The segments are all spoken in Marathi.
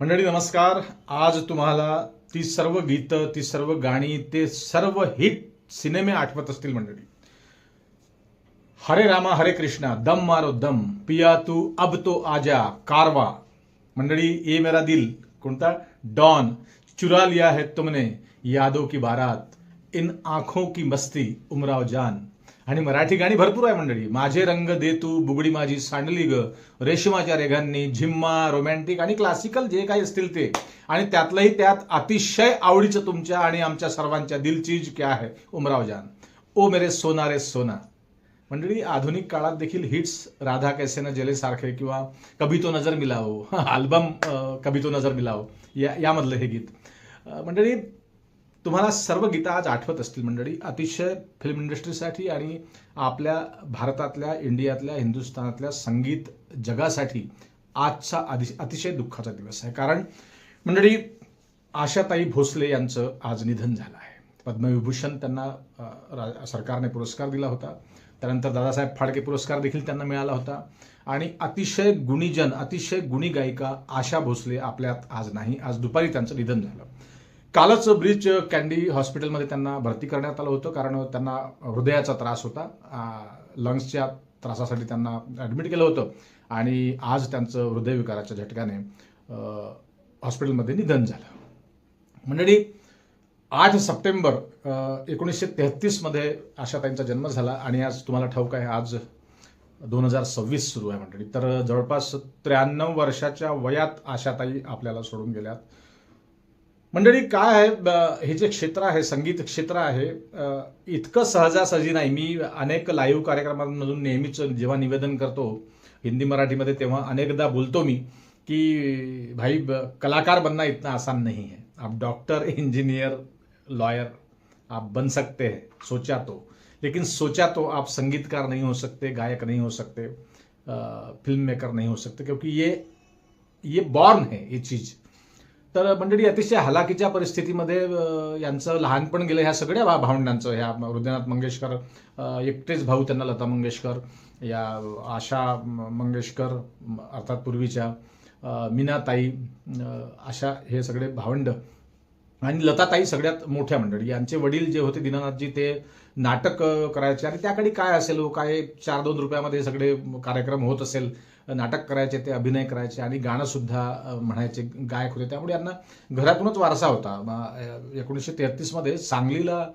मंडळी नमस्कार. आज तुम्हाला ती सर्व गीतं, ती सर्व गाणी, ते सर्व हिट सिनेमे आठवत असतील मंडळी. हरे रामा हरे कृष्णा, दम मारो दम, पिया तू अब तो आजा, कारवा, मंडळी ये मेरा दिल, कोणता, डॉन, चुरा लिया है तुमने, यादों की बारात, इन आंखों की मस्ती, उमराव जान. आणि मराठी गाणी भरपूर आहे मंडळी. माझे रंग दे तू, बुगडी माझी सांडली ग, रेशमाच्या रेघांनी, झिम्मा, रोमॅन्टिक आणि क्लासिकल जे काही असतील ते. आणि त्यातलंही त्यात अतिशय आवडीचं तुमच्या आणि आमच्या सर्वांच्या दिल चीज क्या है, उमराव जान, ओ मेरे सोना रे सोना. मंडळी मंडळी आधुनिक काळात देखील हिट्स राधा कैसे न जले सारखे किंवा कभी तो नजर मिलाओ अल्बम, कभी तो नजर मिलाओ यामधलं हे गीत. मंडळी तुम्हाला सर्व गीतं आज आठवत असतील मंडळी. अतिशय फिल्म इंडस्ट्रीसाठी आणि आपल्या भारतातल्या, इंडियातल्या, हिंदुस्थानातल्या संगीत जगासाठी आजचा अतिशय दुःखाचा दिवस आहे. कारण मंडळी आशाताई भोसले यांचं आज निधन झालं आहे. पद्मविभूषण त्यांना सरकारने पुरस्कार दिला होता. त्यानंतर दादासाहेब फाळके पुरस्कार देखील त्यांना मिळाला होता. आणि अतिशय गुणीजन, अतिशय गुणी गायिका आशा भोसले आपल्यात आज नाही. आज दुपारी त्यांचं निधन झालं. कालच ब्रीच कॅन्डी हॉस्पिटलमध्ये त्यांना भरती करण्यात आलं होतं, कारण त्यांना हृदयाचा त्रास होता. लंग्सच्या त्रासासाठी त्यांना ॲडमिट केलं होतं आणि आज त्यांचं हृदयविकाराच्या झटक्याने हॉस्पिटलमध्ये निधन झालं. मंडळी 8 सप्टेंबर 1933 मध्ये आशाताईंचा जन्म झाला आणि आज तुम्हाला ठाऊक आहे आज 2026 सुरू आहे मंडळी. तर जवळपास 93 वर्षाच्या वयात आशाताई आपल्याला सोडून गेल्यात. मंडळी काय आहे, हे जे क्षेत्र आहे, संगीत क्षेत्र आहे, इतकं सहजासहजी नाही. मी अनेक लाईव्ह कार्यक्रमांमधून नेहमीच जेव्हा निवेदन करतो हिंदी मराठीमध्ये तेव्हा अनेकदा बोलतो मी की भाई कलाकार बनना इतना आसान नहीं है. आप डॉक्टर, इंजीनियर, लॉयर आप बन सकते हैं सोचा तो, लेकिन सोचा तो आप संगीतकार नहीं हो सकते, गायक नहीं हो सकते, फिल्म मेकर नहीं हो सकते, क्योंकि ये बॉर्न है ये चीज. तर मंडळी अतिशय हलाखीच्या परिस्थितीमध्ये यांचं लहानपण गेलं. ह्या सगळ्या भावंडांचं, ह्या हृदयनाथ मंगेशकर एकटेच भाऊ, त्यांना लता मंगेशकर, या आशा मंगेशकर अर्थात पूर्वीच्या, मीनाताई, अशा हे सगळे भावंड आणि लताताई सगळ्यात मोठ्या मंडळी. यांचे वडील जे होते दीनानाथजी, ते नाटक करायचे आणि त्याकडे काय असेल, काय 4-2 रुपयामध्ये सगळे कार्यक्रम होत असेल, नाटक करायचे, ते अभिनय करायचे आणि गाणं सुद्धा म्हणायचे, गायक होते. त्यामुळे यांना घरातूनच वारसा होता. 1933 मध्ये सांगलीला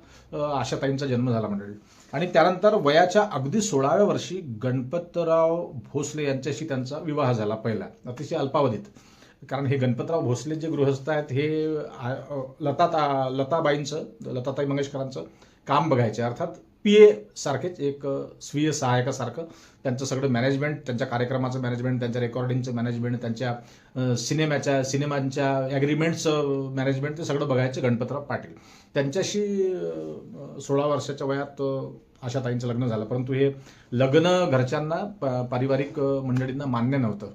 आशाताईंचा जन्म झाला मंडळी. आणि त्यानंतर वयाच्या अगदी 16व्या वर्षी गणपतराव भोसले यांच्याशी त्यांचा विवाह झाला पहिला, अतिशय अल्पावधीत. कारण हे गणपतराव भोसले जे गृहस्थ आहेत हे लताताई मंगेशकरांचं काम बघायचे. अर्थात PA सारखेच, एक स्वीय सहायकासारखं त्यांचं सगळं मॅनेजमेंट, त्यांच्या कार्यक्रमाचं मॅनेजमेंट, त्यांच्या रेकॉर्डिंगचं मॅनेजमेंट, त्यांच्या सिनेमांच्या ॲग्रीमेंटचं मॅनेजमेंट, ते सगळं बघायचे गणपतराव पाटील. त्यांच्याशी 16 वर्षाच्या वयात आशाताईंचं लग्न झालं. परंतु हे लग्न घरच्यांना, पारिवारिक मंडळींना मान्य नव्हतं.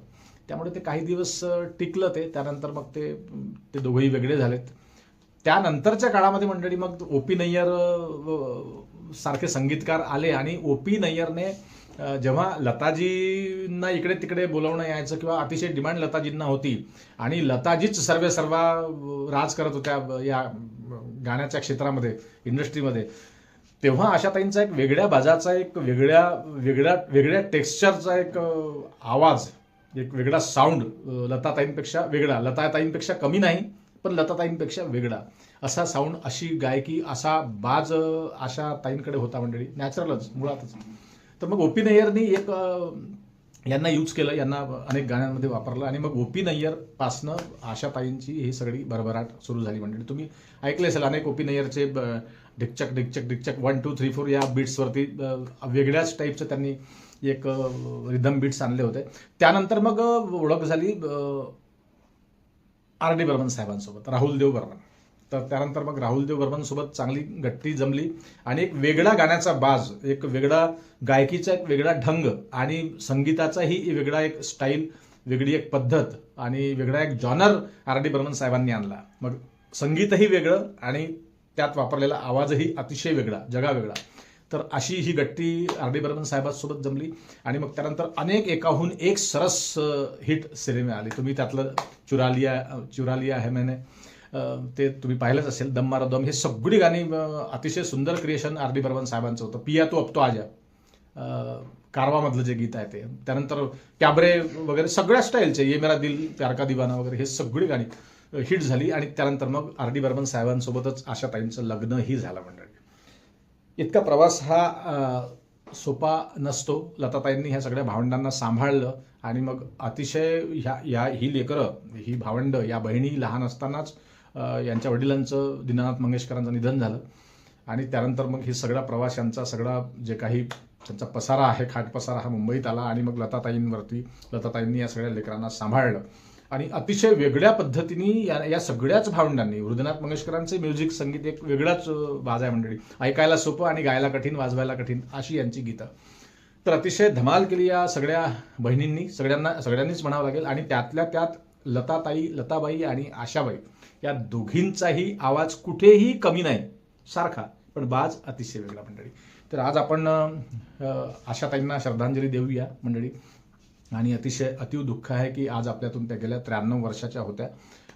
त्यामुळे ते काही दिवस टिकलं ते. त्यानंतर मग ते दोघंही वेगळे झालेत. त्यानंतरच्या काळामध्ये मंडळी मग O.P. नय्यर सारखे संगीतकार आले आणि O.P. नय्यरने जेव्हा लताजींना इकडे तिकडे बोलवणं यायचं किंवा अतिशय डिमांड लताजींना होती आणि लताजीच सर्वा राज करत होत्या या गाण्याच्या क्षेत्रामध्ये, इंडस्ट्रीमध्ये, तेव्हा आशाताईंचा एक वेगळ्या बाजाचा, एक वेगळ्या टेक्स्चरचा एक आवाज, एक वेगळा साऊंड, लताताईंपेक्षा वेगळा, लताताईंपेक्षा कमी नाही पण लताताईंपेक्षा वेगळा असा साऊंड, अशी गायकी, असा बाज आशाताईंकडे होता मंडळी, नॅचरलच मुळातच. तर मग O.P. नय्यरनी यांना यूज केलं, यांना अनेक गाण्यांमध्ये वापरलं आणि मग O.P. नय्यर पासनं आशाताईंची ही सगळी भरभराट सुरू झाली मंडळी. तुम्ही ऐकले असेल अनेक O.P. नय्यरचे ढिकचक ढिकचक ढिकचक 1 2 3 4 या बीट्सवरती वेगळ्याच टाईपचं त्यांनी एक रिदम बीट्स आणले होते. त्यानंतर मग ओळख झाली R.D. बर्मन साहेबांसोबत, राहुल देव बर्मन. तर त्यानंतर मग राहुल देव बर्मन सोबत चांगली गट्टी जमली आणि एक वेगळा गाण्याचा बाज, एक वेगळा गायकीचा, एक वेगळा ढंग आणि संगीताचाही वेगळा एक स्टाईल, वेगळी एक पद्धत आणि वेगळा एक जॉनर R.D. बर्मन साहेबांनी आणला. मग संगीतही वेगळं आणि त्यात वापरलेला आवाजही अतिशय वेगळा, जगावेगळा. तर अशी ही गट्टी आर डी बर्मन साहेबांसोबत जमली आणि मग त्यानंतर अनेक एकाहून एक सरस हिट सिनेमे आले. तुम्ही त्यातलं चुरा लिया है मैंने ते तुम्ही पाहिलंच असेल. दम मारो दम, हे सगळी गाणी अतिशय सुंदर क्रिएशन आर डी बर्मन साहेबांचं होतं. पिया तो अब तो आजा, कारवामधलं जे गीत आहे ते, त्यानंतर कॅबरे वगैरे सगळ्या स्टाईलचे, ये मेरा दिल प्यार का दिवाना वगैरे, हे सगळी गाणी हिट झाली. आणि त्यानंतर मग आर डी बर्मन साहेबांसोबतच आशाताईंचं लग्नही झालं मंडळी. इतका प्रवास हा सोपा नसतो. लताताईंनी ह्या सगळ्या भावंडांना सांभाळलं आणि मग अतिशय ही लेकरं, ही भावंड, या बहिणी लहान असतानाच यांच्या वडिलांचं, दीनानाथ मंगेशकरांचं निधन झालं. आणि त्यानंतर मग ही सगळा प्रवास, यांचा सगळा जे काही त्यांचा पसारा आहे, खाट पसारा, हा मुंबईत आला. आणि मग लताताईंनी या सगळ्या लेकरांना सांभाळलं. आणि अतिशय वेगळ्या पद्धतीने या सगळ्याच भावंडांनी, हृदयनाथ मंगेशकरांचे म्युझिक, संगीत एक वेगळाच बाज आहे मंडळी. ऐकायला सोपं आणि गायला कठीण, वाजवायला कठीण, अशी यांची गीतं. तर अतिशय धमाल केली या सगळ्या बहिणींनी, सगळ्यांनीच म्हणावं लागेल. आणि त्यातल्या त्यात लताबाई आणि आशाबाई या दोघींचाही आवाज कुठेही कमी नाही, सारखा, पण बाज अतिशय वेगळा मंडळी. तर आज आपण आशाताईंना श्रद्धांजली देऊया मंडळी. आणि अतिशय अतीव दुःख आहे की आज आपल्यातून त्या गेल्या 93 वर्षाच्या होत्या.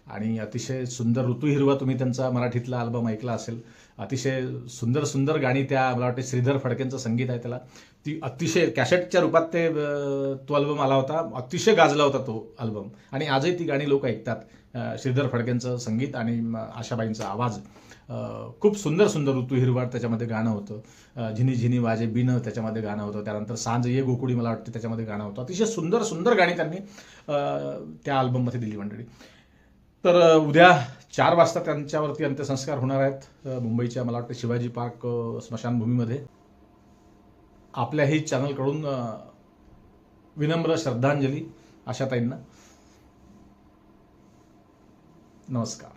आणि अतिशय सुंदर ऋतू हिरवा, तुम्ही त्यांचा मराठीतला अल्बम ऐकला असेल. अतिशय सुंदर सुंदर गाणी, त्या मला वाटते श्रीधर फडकेंचं संगीत आहे त्याला. ती अतिशय कॅसेटच्या रूपात तो अल्बम आला होता, अतिशय गाजला होता तो अल्बम. आणि आजही ती गाणी लोक ऐकतात. श्रीधर फडकेंचं संगीत आणि आशाबाईंचा आवाज, खूप सुंदर सुंदर. ऋतू हिरवाट त्याच्यामध्ये गाणं होतं, झिनी झिनी वाजे बिन त्याच्यामध्ये गाणं होतं, त्यानंतर सांज ये गोकुळी मला वाटते त्याच्यामध्ये गाणं होतं. अतिशय सुंदर सुंदर गाणी त्यांनी त्या अल्बममध्ये दिली मंडळी. तर उद्या 4 वाजता त्यांच्यावरती अंत्यसंस्कार होणार आहेत मुंबईच्या, मला वाटतं, शिवाजी पार्क स्मशानभूमीमध्ये. आपल्याही चॅनलकडून विनम्र श्रद्धांजली आशाताईंना. नमस्कार.